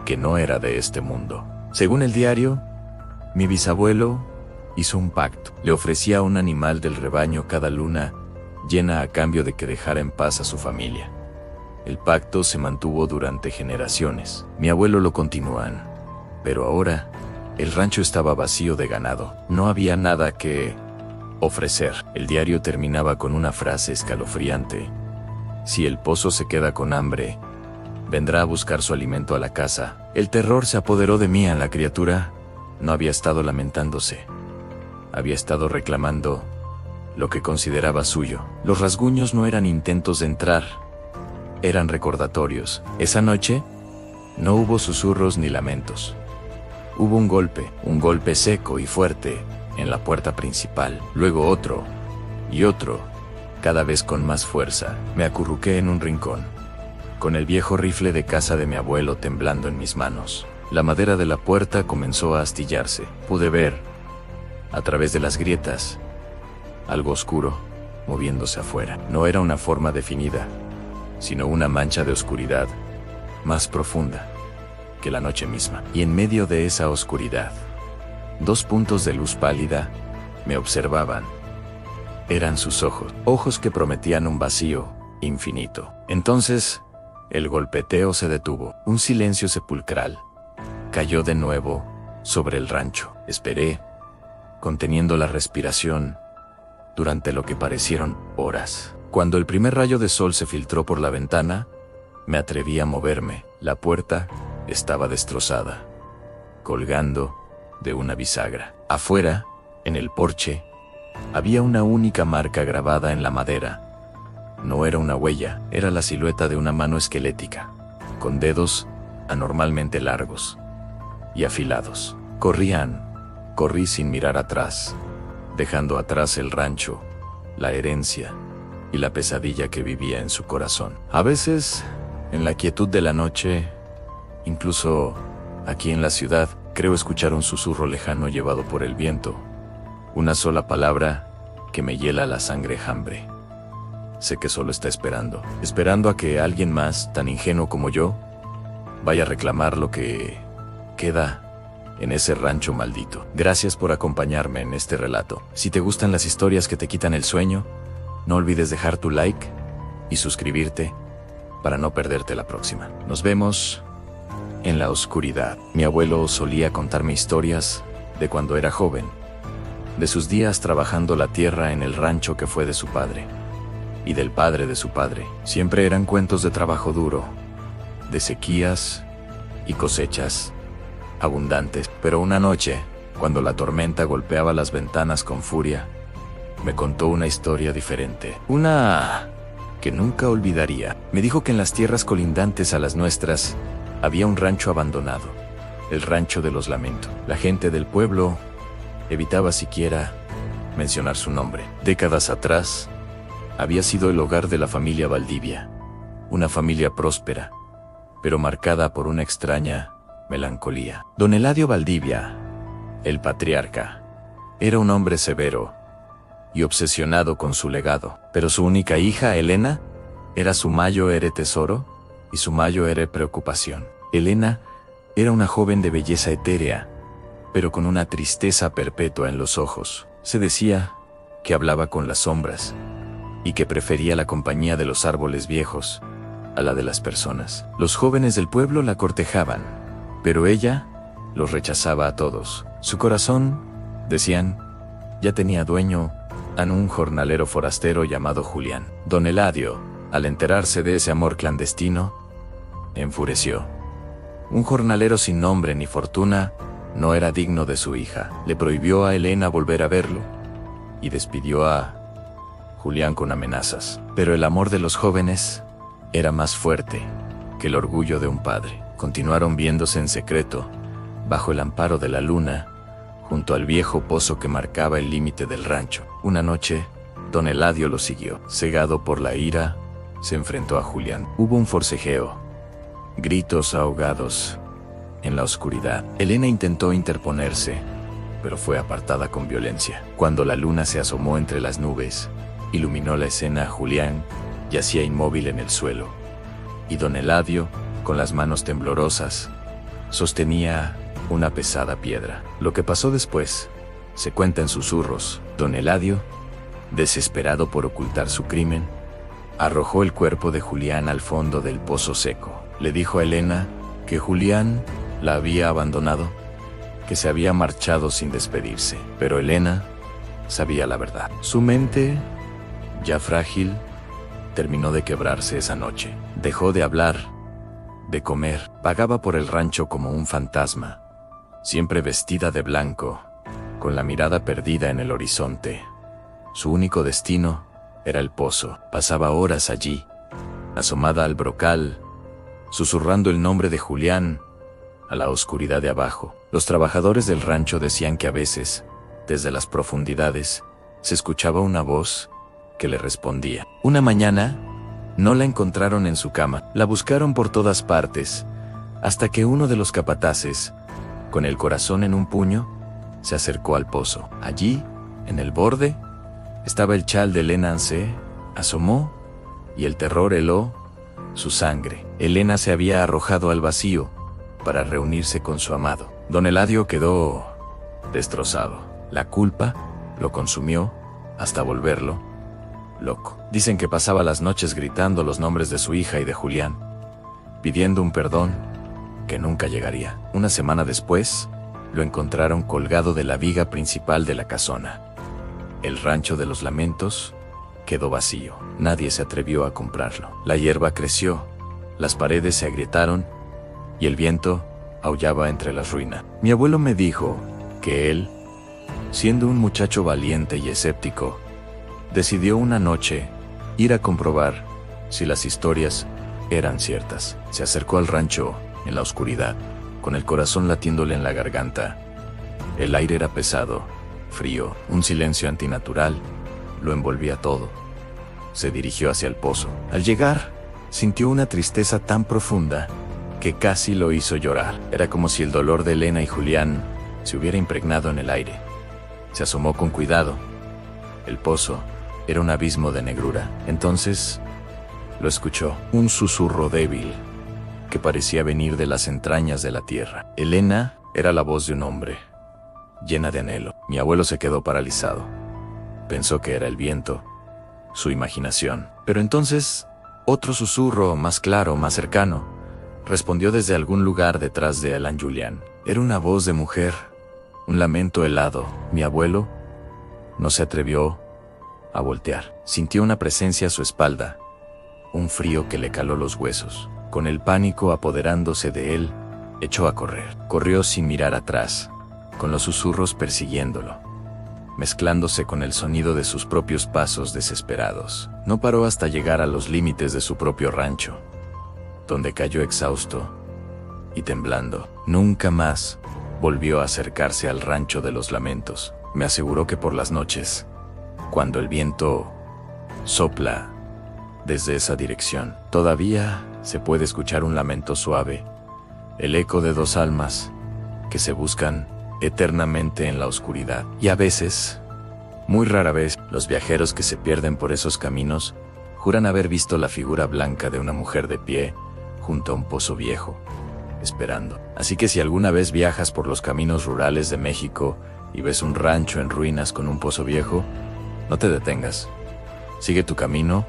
[SPEAKER 1] que no era de este mundo. Según el diario, Mi bisabuelo hizo un pacto. Le ofrecía un animal del rebaño cada luna llena a cambio de que dejara en paz a su familia. El pacto se mantuvo durante generaciones. Mi abuelo lo continúan, pero ahora el rancho estaba vacío de ganado. No había nada que ofrecer. El diario terminaba con una frase escalofriante: si el pozo se queda con hambre, vendrá a buscar su alimento a la casa. El terror se apoderó de mí. La criatura no había estado lamentándose. Había estado reclamando lo que consideraba suyo. Los rasguños no eran intentos de entrar, eran recordatorios. Esa noche no hubo susurros ni lamentos. Hubo un golpe seco y fuerte en la puerta principal. Luego otro y otro, cada vez con más fuerza. Me acurruqué en un rincón, con el viejo rifle de caza de mi abuelo temblando en mis manos. La madera de la puerta comenzó a astillarse. Pude ver, a través de las grietas, algo oscuro moviéndose afuera. No era una forma definida, sino una mancha de oscuridad más profunda que la noche misma. Y en medio de esa oscuridad, dos puntos de luz pálida me observaban. Eran sus ojos, ojos que prometían un vacío infinito. Entonces, el golpeteo se detuvo. Un silencio sepulcral cayó de nuevo sobre el rancho. Esperé, conteniendo la respiración, durante lo que parecieron horas. Cuando el primer rayo de sol se filtró por la ventana, me atreví a moverme. La puerta estaba destrozada, colgando de una bisagra. Afuera, en el porche, había una única marca grabada en la madera. No era una huella, era la silueta de una mano esquelética, con dedos anormalmente largos y afilados. Corrí sin mirar atrás, dejando atrás el rancho, la herencia y la pesadilla que vivía en su corazón. A veces, en la quietud de la noche, incluso aquí en la ciudad, creo escuchar un susurro lejano llevado por el viento. Una sola palabra que me hiela la sangre: hambre. Sé que solo está esperando a que alguien más, tan ingenuo como yo, vaya a reclamar lo que queda en ese rancho maldito. Gracias por acompañarme en este relato. Si te gustan las historias que te quitan el sueño, no olvides dejar tu like y suscribirte para no perderte la próxima. Nos vemos en la oscuridad. Mi abuelo solía contarme historias de cuando era joven, de sus días trabajando la tierra en el rancho que fue de su padre y del padre de su padre. Siempre eran cuentos de trabajo duro, de sequías y cosechas abundantes. Pero una noche, cuando la tormenta golpeaba las ventanas con furia, me contó una historia diferente, una que nunca olvidaría. Me dijo que en las tierras colindantes a las nuestras había un rancho abandonado, el rancho de los lamentos. La gente del pueblo evitaba siquiera mencionar su nombre. Décadas atrás, había sido el hogar de la familia Valdivia, una familia próspera, pero marcada por una extraña melancolía. Don Eladio Valdivia, el patriarca, era un hombre severo y obsesionado con su legado, pero su única hija, Elena, era su mayor tesoro y su mayor preocupación. Elena era una joven de belleza etérea, pero con una tristeza perpetua en los ojos. Se decía que hablaba con las sombras y que prefería la compañía de los árboles viejos a la de las personas. Los jóvenes del pueblo la cortejaban, pero ella los rechazaba a todos. Su corazón, decían, ya tenía dueño en un jornalero forastero llamado Julián. Don Eladio, al enterarse de ese amor clandestino, enfureció. Un jornalero sin nombre ni fortuna no era digno de su hija. Le prohibió a Elena volver a verlo y despidió a Julián con amenazas. Pero el amor de los jóvenes era más fuerte que el orgullo de un padre. Continuaron viéndose en secreto, bajo el amparo de la luna, junto al viejo pozo que marcaba el límite del rancho. Una noche, don Eladio lo siguió. Cegado por la ira, se enfrentó a Julián. Hubo un forcejeo, gritos ahogados en la oscuridad. Elena intentó interponerse, pero fue apartada con violencia. Cuando la luna se asomó entre las nubes, iluminó la escena. Julián yacía inmóvil en el suelo, y don Eladio, con las manos temblorosas, sostenía una pesada piedra. Lo que pasó después se cuenta en susurros. Don Eladio, desesperado por ocultar su crimen, arrojó el cuerpo de Julián al fondo del pozo seco. Le dijo a Elena que Julián la había abandonado, que se había marchado sin despedirse. Pero Elena sabía la verdad. Su mente, ya frágil, terminó de quebrarse esa noche. Dejó de hablar, de comer. Vagaba por el rancho como un fantasma, siempre vestida de blanco, con la mirada perdida en el horizonte. Su único destino era el pozo. Pasaba horas allí, asomada al brocal, susurrando el nombre de Julián a la oscuridad de abajo. Los trabajadores del rancho decían que a veces, desde las profundidades, se escuchaba una voz que le respondía. Una mañana, no la encontraron en su cama. La buscaron por todas partes, hasta que uno de los capataces, con el corazón en un puño, se acercó al pozo. Allí, en el borde, estaba el chal de Elena. Se asomó y el terror heló su sangre. Elena se había arrojado al vacío para reunirse con su amado. Don Eladio quedó destrozado. La culpa lo consumió hasta volverlo loco. Dicen que pasaba las noches gritando los nombres de su hija y de Julián, pidiendo un perdón que nunca llegaría. Una semana después, lo encontraron colgado de la viga principal de la casona. El rancho de los lamentos quedó vacío. Nadie se atrevió a comprarlo. La hierba creció, las paredes se agrietaron y el viento aullaba entre las ruinas. Mi abuelo me dijo que él, siendo un muchacho valiente y escéptico, decidió una noche ir a comprobar si las historias eran ciertas. Se acercó al rancho en la oscuridad, con el corazón latiéndole en la garganta. El aire era pesado, frío, un silencio antinatural lo envolvía todo. Se dirigió hacia el pozo. Al llegar, sintió una tristeza tan profunda que casi lo hizo llorar. Era como si el dolor de Elena y Julián se hubiera impregnado en el aire. Se asomó con cuidado. El pozo era un abismo de negrura. Entonces lo escuchó, un susurro débil que parecía venir de las entrañas de la tierra. Elena era la voz de un hombre, llena de anhelo. Mi abuelo se quedó paralizado. Pensó que era el viento, su imaginación. Pero entonces, otro susurro más claro, más cercano, respondió desde algún lugar detrás de Alan Julián. Era una voz de mujer, un lamento helado. Mi abuelo no se atrevió a voltear. Sintió una presencia a su espalda, un frío que le caló los huesos. Con el pánico apoderándose de él, echó a correr. Corrió sin mirar atrás, con los susurros persiguiéndolo, mezclándose con el sonido de sus propios pasos desesperados. No paró hasta llegar a los límites de su propio rancho, donde cayó exhausto y temblando. Nunca más volvió a acercarse al rancho de los lamentos. Me aseguró que por las noches, cuando el viento sopla desde esa dirección, todavía se puede escuchar un lamento suave, el eco de dos almas que se buscan eternamente en la oscuridad. Y a veces, muy rara vez, los viajeros que se pierden por esos caminos juran haber visto la figura blanca de una mujer de pie junto a un pozo viejo, esperando. Así que si alguna vez viajas por los caminos rurales de México y ves un rancho en ruinas con un pozo viejo, no te detengas. Sigue tu camino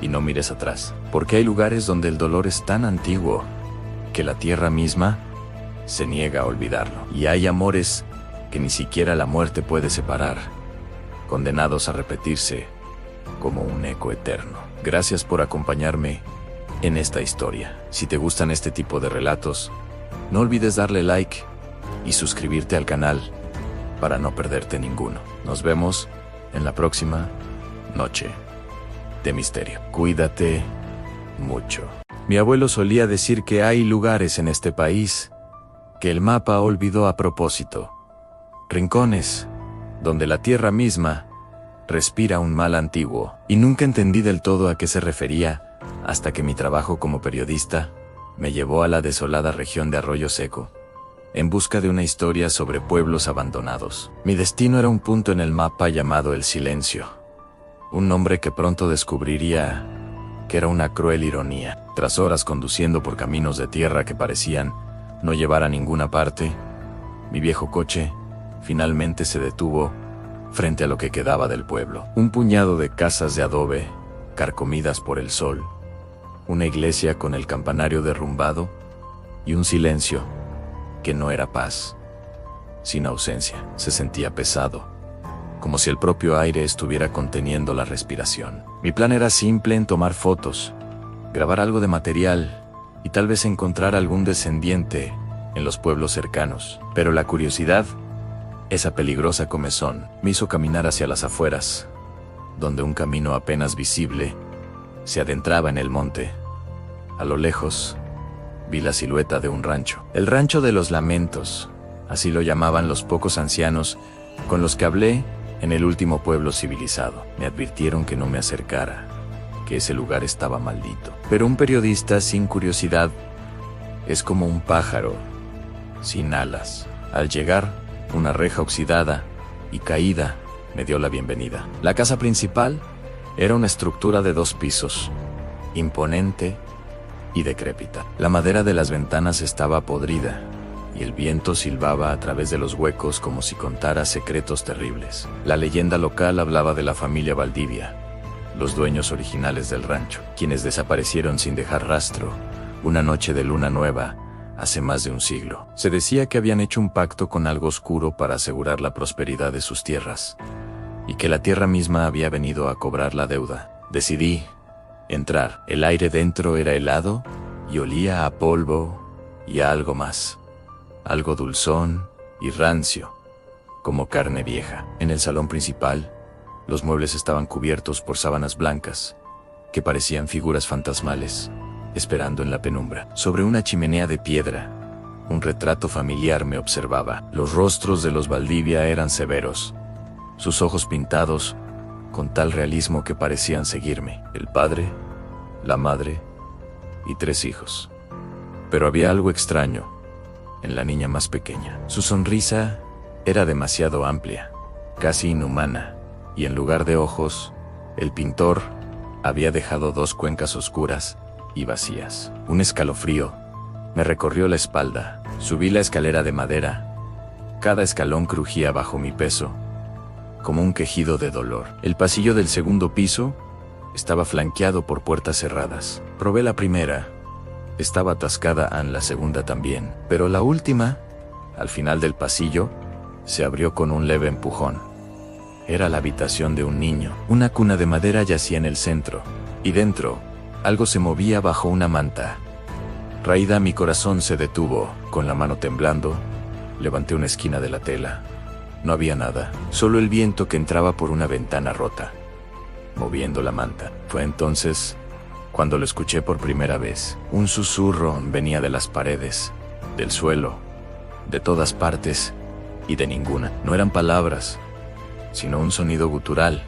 [SPEAKER 1] y no mires atrás, porque hay lugares donde el dolor es tan antiguo que la tierra misma se niega a olvidarlo. Y hay amores que ni siquiera la muerte puede separar, condenados a repetirse como un eco eterno. Gracias por acompañarme en esta historia. Si te gustan este tipo de relatos, no olvides darle like y suscribirte al canal para no perderte ninguno. Nos vemos en la próxima noche de misterio. Cuídate mucho. Mi abuelo solía decir que hay lugares en este país que el mapa olvidó a propósito. Rincones donde la tierra misma respira un mal antiguo. Y nunca entendí del todo a qué se refería hasta que mi trabajo como periodista me llevó a la desolada región de Arroyo Seco, en busca de una historia sobre pueblos abandonados. Mi destino era un punto en el mapa llamado El Silencio, un nombre que pronto descubriría que era una cruel ironía. Tras horas conduciendo por caminos de tierra que parecían no llevar a ninguna parte, Mi viejo coche finalmente se detuvo frente a lo que quedaba del pueblo. Un puñado de casas de adobe, carcomidas por el sol, una iglesia con el campanario derrumbado y un silencio que no era paz, sino ausencia. Se sentía pesado, como si el propio aire estuviera conteniendo la respiración. Mi plan era simple: en tomar fotos, grabar algo de material y tal vez encontrar algún descendiente en los pueblos cercanos. Pero la curiosidad, esa peligrosa comezón, me hizo caminar hacia las afueras, donde un camino apenas visible se adentraba en el monte. A lo lejos, vi la silueta de un rancho. El rancho de los lamentos, así lo llamaban los pocos ancianos con los que hablé en el último pueblo civilizado. Me advirtieron que no me acercara, que ese lugar estaba maldito. Pero un periodista sin curiosidad es como un pájaro sin alas. Al llegar, una reja oxidada y caída me dio la bienvenida. La casa principal era una estructura de 2 pisos, imponente y decrépita. La madera de las ventanas estaba podrida y el viento silbaba a través de los huecos como si contara secretos terribles. La leyenda local hablaba de la familia Valdivia, los dueños originales del rancho, quienes desaparecieron sin dejar rastro una noche de luna nueva hace más de un siglo. Se decía que habían hecho un pacto con algo oscuro para asegurar la prosperidad de sus tierras, y que la tierra misma había venido a cobrar la deuda. Decidí entrar. El aire dentro era helado y olía a polvo y a algo más, algo dulzón y rancio, como carne vieja. En el salón principal, los muebles estaban cubiertos por sábanas blancas, que parecían figuras fantasmales, esperando en la penumbra. Sobre una chimenea de piedra, un retrato familiar me observaba. Los rostros de los Valdivia eran severos, sus ojos pintados con tal realismo que parecían seguirme. El padre, la madre y 3 hijos. Pero había algo extraño en la niña más pequeña. Su sonrisa era demasiado amplia, casi inhumana, y en lugar de ojos, el pintor había dejado 2 cuencas oscuras y vacías. Un escalofrío me recorrió la espalda. Subí la escalera de madera. Cada escalón crujía bajo mi peso, como un quejido de dolor. El pasillo del segundo piso estaba flanqueado por puertas cerradas. Probé la primera. Estaba atascada, en la segunda también. Pero la última, al final del pasillo, se abrió con un leve empujón. Era la habitación de un niño. Una cuna de madera yacía en el centro, y dentro, algo se movía bajo una manta. Raída, mi corazón se detuvo. Con la mano temblando, levanté una esquina de la tela. No había nada, solo el viento que entraba por una ventana rota, moviendo la manta. Fue entonces cuando lo escuché por primera vez. Un susurro venía de las paredes, del suelo, de todas partes y de ninguna. No eran palabras, sino un sonido gutural,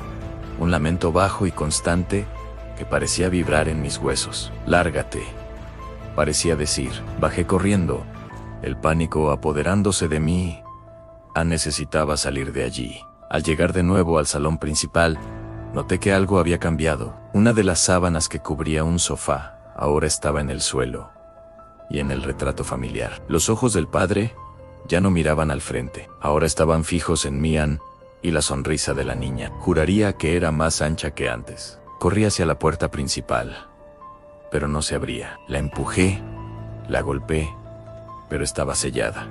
[SPEAKER 1] un lamento bajo y constante que parecía vibrar en mis huesos. «Lárgate», parecía decir. Bajé corriendo, el pánico apoderándose de mí. Necesitaba salir de allí. Al llegar de nuevo al salón principal, noté que algo había cambiado. Una de las sábanas que cubría un sofá ahora estaba en el suelo, y en el retrato familiar, los ojos del padre ya no miraban al frente. Ahora estaban fijos en mí, y la sonrisa de la niña juraría que era más ancha que antes. Corrí hacia la puerta principal, pero no se abría. La empujé, la golpeé, pero estaba sellada,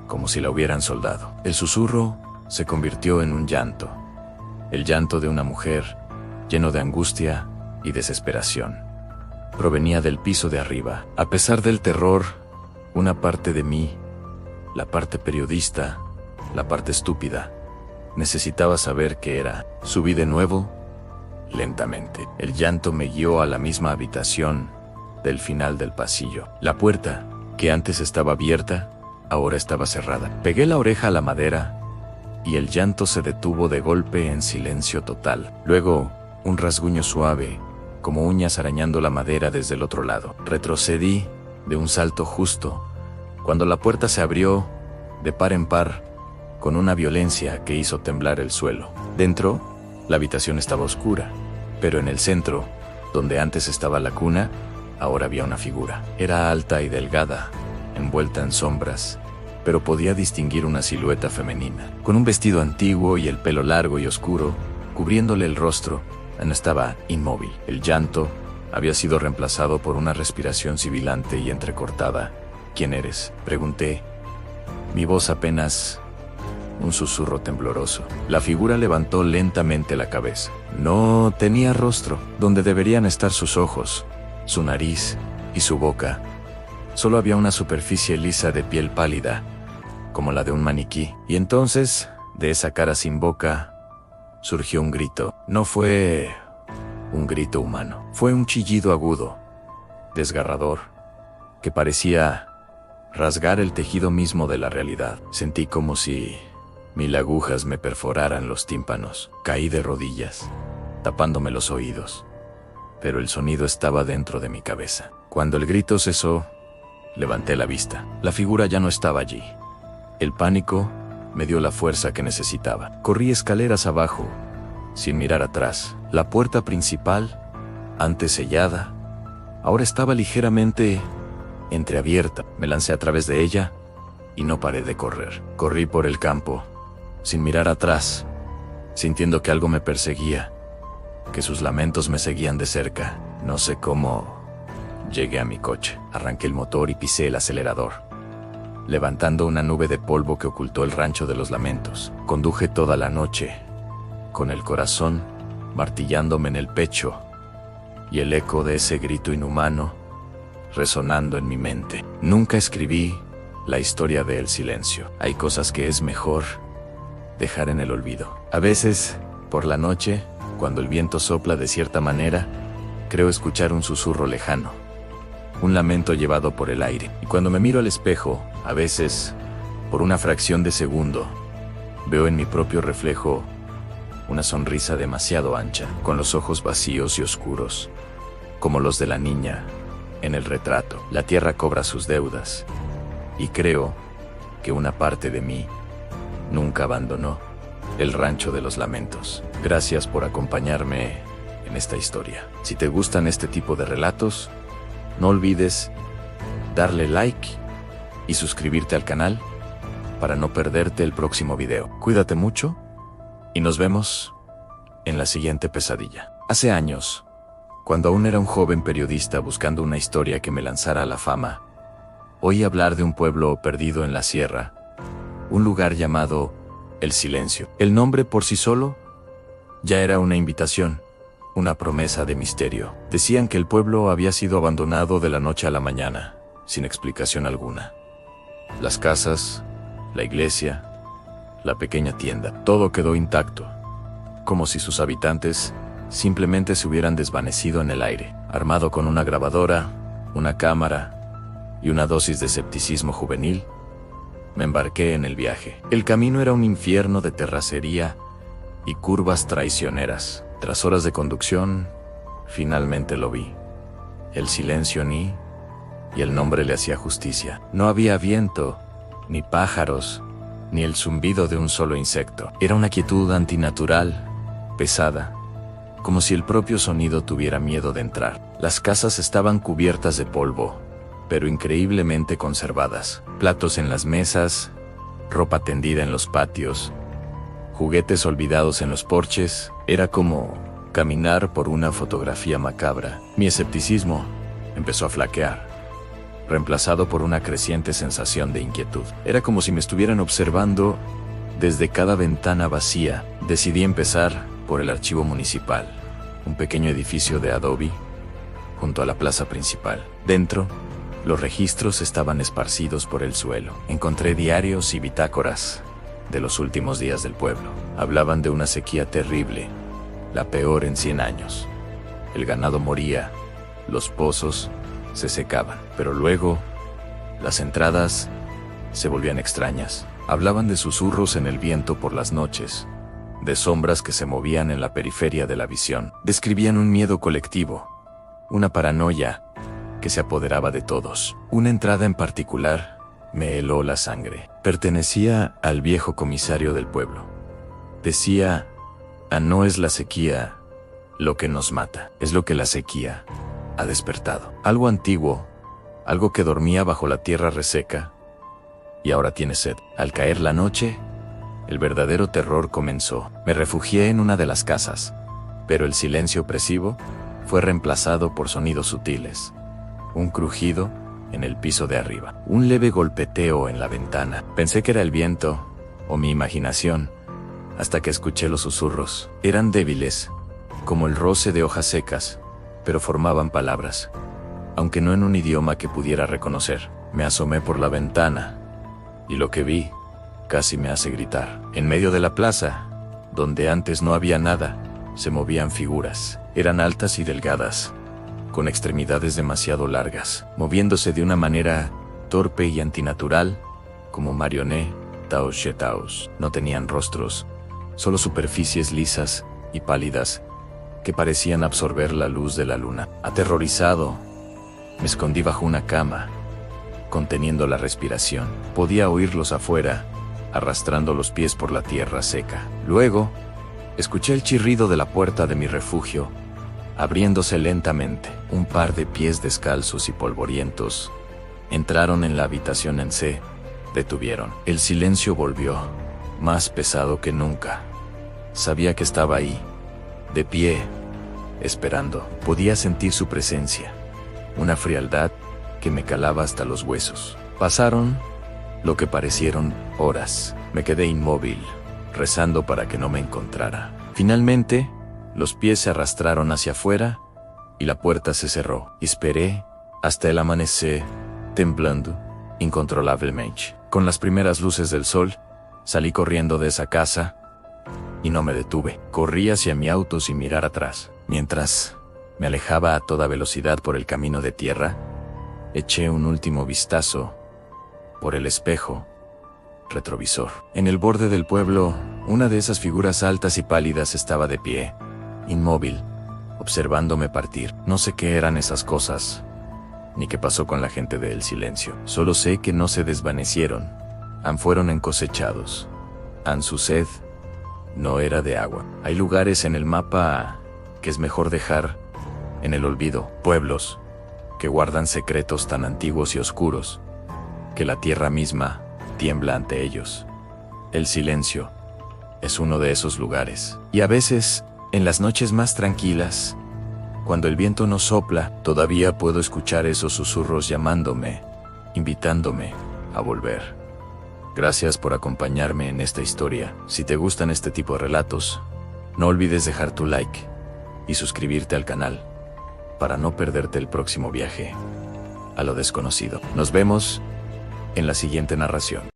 [SPEAKER 1] como si la hubieran soldado. El susurro se convirtió en un llanto, el llanto de una mujer, lleno de angustia y desesperación. Provenía del piso de arriba. A pesar del terror, una parte de mí, la parte periodista, la parte estúpida, necesitaba saber qué era. Subí de nuevo, lentamente. El llanto me guió a la misma habitación del final del pasillo. La puerta, que antes estaba abierta, ahora estaba cerrada. Pegué la oreja a la madera y el llanto se detuvo de golpe en silencio total. Luego, un rasguño suave, como uñas arañando la madera desde el otro lado. Retrocedí de un salto justo cuando la puerta se abrió de par en par con una violencia que hizo temblar el suelo. Dentro, la habitación estaba oscura, pero en el centro, donde antes estaba la cuna, ahora había una figura. Era alta y delgada, envuelta en sombras, pero podía distinguir una silueta femenina, con un vestido antiguo y el pelo largo y oscuro, cubriéndole el rostro. Ana estaba inmóvil. El llanto había sido reemplazado por una respiración sibilante y entrecortada. ¿Quién eres?, pregunté. Mi voz apenas un susurro tembloroso. La figura levantó lentamente la cabeza. No tenía rostro, donde deberían estar sus ojos, su nariz y su boca. Solo había una superficie lisa de piel pálida, como la de un maniquí. Y entonces, de esa cara sin boca, surgió un grito. No fue un grito humano. Fue un chillido agudo, desgarrador, que parecía rasgar el tejido mismo de la realidad. Sentí como si 1000 agujas me perforaran los tímpanos. Caí de rodillas, tapándome los oídos. Pero el sonido estaba dentro de mi cabeza. Cuando el grito cesó, levanté la vista. La figura ya no estaba allí. El pánico me dio la fuerza que necesitaba. Corrí escaleras abajo, sin mirar atrás. La puerta principal, antes sellada, ahora estaba ligeramente entreabierta. Me lancé a través de ella y no paré de correr. Corrí por el campo, sin mirar atrás, sintiendo que algo me perseguía, que sus lamentos me seguían de cerca. No sé cómo llegué a mi coche. Arranqué el motor y pisé el acelerador, levantando una nube de polvo que ocultó el rancho de los lamentos. Conduje toda la noche, con el corazón martillándome en el pecho y el eco de ese grito inhumano resonando en mi mente. Nunca escribí la historia de El Silencio. Hay cosas que es mejor dejar en el olvido. A veces, por la noche, cuando el viento sopla de cierta manera, creo escuchar un susurro lejano, un lamento llevado por el aire. Y cuando me miro al espejo, a veces, por una fracción de segundo, veo en mi propio reflejo una sonrisa demasiado ancha, con los ojos vacíos y oscuros, como los de la niña en el retrato. La tierra cobra sus deudas, y creo que una parte de mí nunca abandonó el rancho de los lamentos. Gracias por acompañarme en esta historia. Si te gustan este tipo de relatos, no olvides darle like y suscribirte al canal para no perderte el próximo video. Cuídate mucho y nos vemos en la siguiente pesadilla. Hace años, cuando aún era un joven periodista buscando una historia que me lanzara a la fama, oí hablar de un pueblo perdido en la sierra, un lugar llamado El Silencio. El nombre por sí solo ya era una invitación, una promesa de misterio. Decían que el pueblo había sido abandonado de la noche a la mañana, sin explicación alguna. Las casas, la iglesia, la pequeña tienda, todo quedó intacto, como si sus habitantes simplemente se hubieran desvanecido en el aire. Armado con una grabadora, una cámara y una dosis de escepticismo juvenil, me embarqué en el viaje. El camino era un infierno de terracería y curvas traicioneras. Tras horas de conducción, finalmente lo vi. El Silencio y el nombre le hacía justicia. No había viento, ni pájaros, ni el zumbido de un solo insecto. Era una quietud antinatural, pesada, como si el propio sonido tuviera miedo de entrar. Las casas estaban cubiertas de polvo, pero increíblemente conservadas. Platos en las mesas, ropa tendida en los patios, juguetes olvidados en los porches. Era como caminar por una fotografía macabra. Mi escepticismo empezó a flaquear, reemplazado por una creciente sensación de inquietud. Era como si me estuvieran observando desde cada ventana vacía. Decidí empezar por el archivo municipal, un pequeño edificio de adobe junto a la plaza principal. Dentro, los registros estaban esparcidos por el suelo. Encontré diarios y bitácoras de los últimos días del pueblo. Hablaban de una sequía terrible, la peor en 100 años. El ganado moría, los pozos se secaban, pero luego las entradas se volvían extrañas. Hablaban de susurros en el viento por las noches, de sombras que se movían en la periferia de la visión. Describían un miedo colectivo, una paranoia que se apoderaba de todos. Una entrada en particular me heló la sangre. Pertenecía al viejo comisario del pueblo. Decía: no es la sequía lo que nos mata, es lo que la sequía ha despertado. Algo antiguo, algo que dormía bajo la tierra reseca y ahora tienes sed. Al caer la noche, el verdadero terror comenzó. Me refugié en una de las casas, pero el silencio opresivo fue reemplazado por sonidos sutiles. Un crujido en el piso de arriba, un leve golpeteo en la ventana. Pensé que era el viento o mi imaginación, hasta que escuché los susurros. Eran débiles, como el roce de hojas secas, pero formaban palabras, aunque no en un idioma que pudiera reconocer. Me asomé por la ventana, y lo que vi casi me hace gritar. En medio de la plaza, donde antes no había nada, se movían figuras. Eran altas y delgadas, con extremidades demasiado largas, moviéndose de una manera torpe y antinatural, como marionetas. No tenían rostros, solo superficies lisas y pálidas que parecían absorber la luz de la luna. Aterrorizado, me escondí bajo una cama, conteniendo la respiración. Podía oírlos afuera, arrastrando los pies por la tierra seca. Luego, escuché el chirrido de la puerta de mi refugio, abriéndose lentamente. Un par de pies descalzos y polvorientos entraron en la habitación y se detuvieron. El silencio volvió, más pesado que nunca. Sabía que estaba ahí, de pie, esperando. Podía sentir su presencia, una frialdad que me calaba hasta los huesos. Pasaron lo que parecieron horas. Me quedé inmóvil, rezando para que no me encontrara. Finalmente, los pies se arrastraron hacia afuera y la puerta se cerró. Esperé hasta el amanecer, temblando incontrolablemente. Con las primeras luces del sol, salí corriendo de esa casa y no me detuve. Corrí hacia mi auto sin mirar atrás. Mientras me alejaba a toda velocidad por el camino de tierra, eché un último vistazo por el espejo retrovisor. En el borde del pueblo, una de esas figuras altas y pálidas estaba de pie, inmóvil, observándome partir. No sé qué eran esas cosas, ni qué pasó con la gente del silencio. Solo sé que no se desvanecieron, fueron encosechados. Su sed no era de agua. Hay lugares en el mapa que es mejor dejar en el olvido, pueblos que guardan secretos tan antiguos y oscuros que la tierra misma tiembla ante ellos. El silencio es uno de esos lugares. Y a veces, en las noches más tranquilas, cuando el viento no sopla, todavía puedo escuchar esos susurros llamándome, invitándome a volver. Gracias por acompañarme en esta historia. Si te gustan este tipo de relatos, no olvides dejar tu like y suscribirte al canal para no perderte el próximo viaje a lo desconocido. Nos vemos en la siguiente narración.